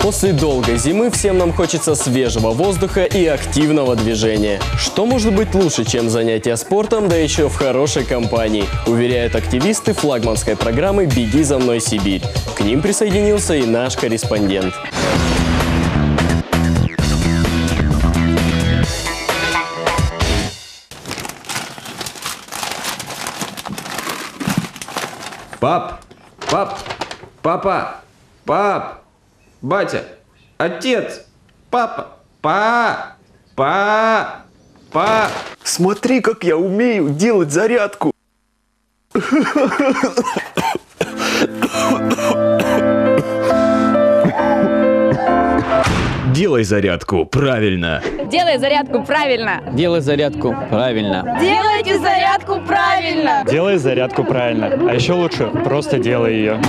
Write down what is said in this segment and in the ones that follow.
После долгой зимы всем нам хочется свежего воздуха и активного движения. Что может быть лучше, чем занятия спортом, да еще в хорошей компании, уверяют активисты флагманской программы «Беги за мной, Сибирь». К ним присоединился и наш корреспондент. Пап! Папа! Пап! Батя! Отец! Папа! Па! Смотри, как я умею делать зарядку. Делай зарядку правильно. Делай зарядку правильно. Делай зарядку правильно. Делайте зарядку правильно. Делай зарядку правильно. А еще лучше, просто делай ее.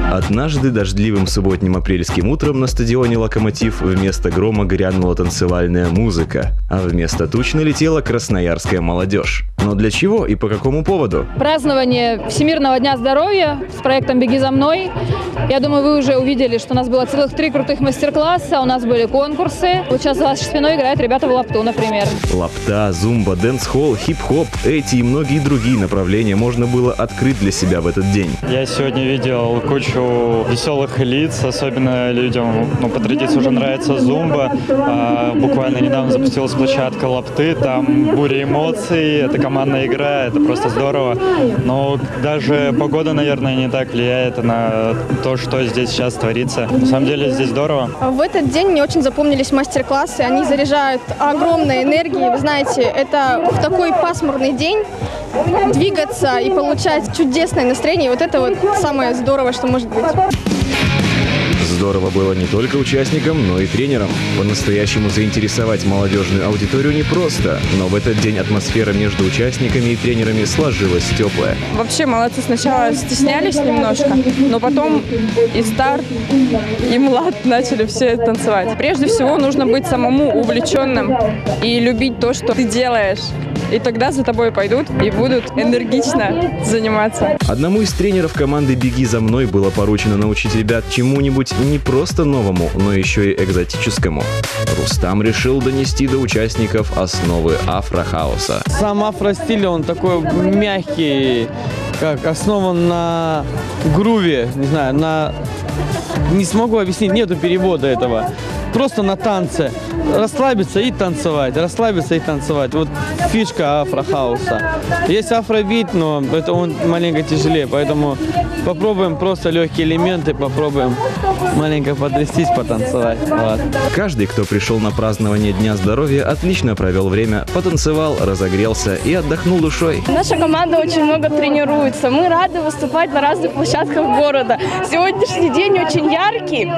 Однажды дождливым субботним апрельским утром на стадионе «Локомотив» вместо грома грянула танцевальная музыка, а вместо туч налетела красноярская молодежь. Но для чего и по какому поводу? Празднование Всемирного дня здоровья с проектом «Беги за мной». Я думаю, вы уже увидели, что у нас было целых 3 крутых мастер-класса, у нас были конкурсы. Вот сейчас за вашей спиной играют ребята в лапту, например. Лапта, зумба, дэнс-холл, хип-хоп – эти и многие другие направления можно было открыть для себя в этот день. Я сегодня видел кучу веселых лиц, особенно людям, по традиции уже нравится зумба. Буквально недавно запустилась площадка лапты, там буря эмоций, это командная игра, это просто здорово. Но даже погода, наверное, не так влияет на то, что здесь сейчас творится. На самом деле здесь здорово. В этот день мне очень запомнились мастер-классы, они заряжают огромной энергией. Вы знаете, это в такой пасмурный день двигаться и получать чудесное настроение, вот это вот самое здорово, что может быть. Здорово было не только участникам, но и тренерам. По-настоящему заинтересовать молодежную аудиторию непросто, но в этот день атмосфера между участниками и тренерами сложилась теплая. Вообще молодцы, сначала стеснялись немножко, но потом и старт, и млад начали все танцевать. Прежде всего нужно быть самому увлеченным и любить то, что ты делаешь. И тогда за тобой пойдут и будут энергично заниматься. Одному из тренеров команды «Беги за мной» было поручено научить ребят чему-нибудь не просто новому, но еще и экзотическому. Рустам решил донести до участников основы афрохауса. Сам афростиль, он такой мягкий, как основан на груве, не знаю, не смогу объяснить, нету перевода этого. Просто на танце. Расслабиться и танцевать, расслабиться и танцевать. Вот фишка афрохауса. Есть афробит, но это он маленько тяжелее, поэтому попробуем просто легкие элементы, попробуем маленько потрястись, потанцевать. Вот. Каждый, кто пришел на празднование Дня здоровья, отлично провел время, потанцевал, разогрелся и отдохнул душой. Наша команда очень много тренируется. Мы рады выступать на разных площадках города. Сегодняшний день очень яркий,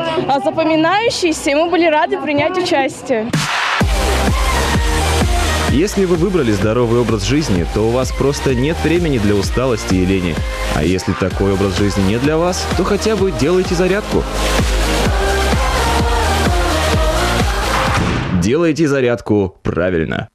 запоминающийся, и мы были рады принять участие. Если вы выбрали здоровый образ жизни, то у вас просто нет времени для усталости и лени. А если такой образ жизни не для вас, то хотя бы делайте зарядку. Делайте зарядку правильно.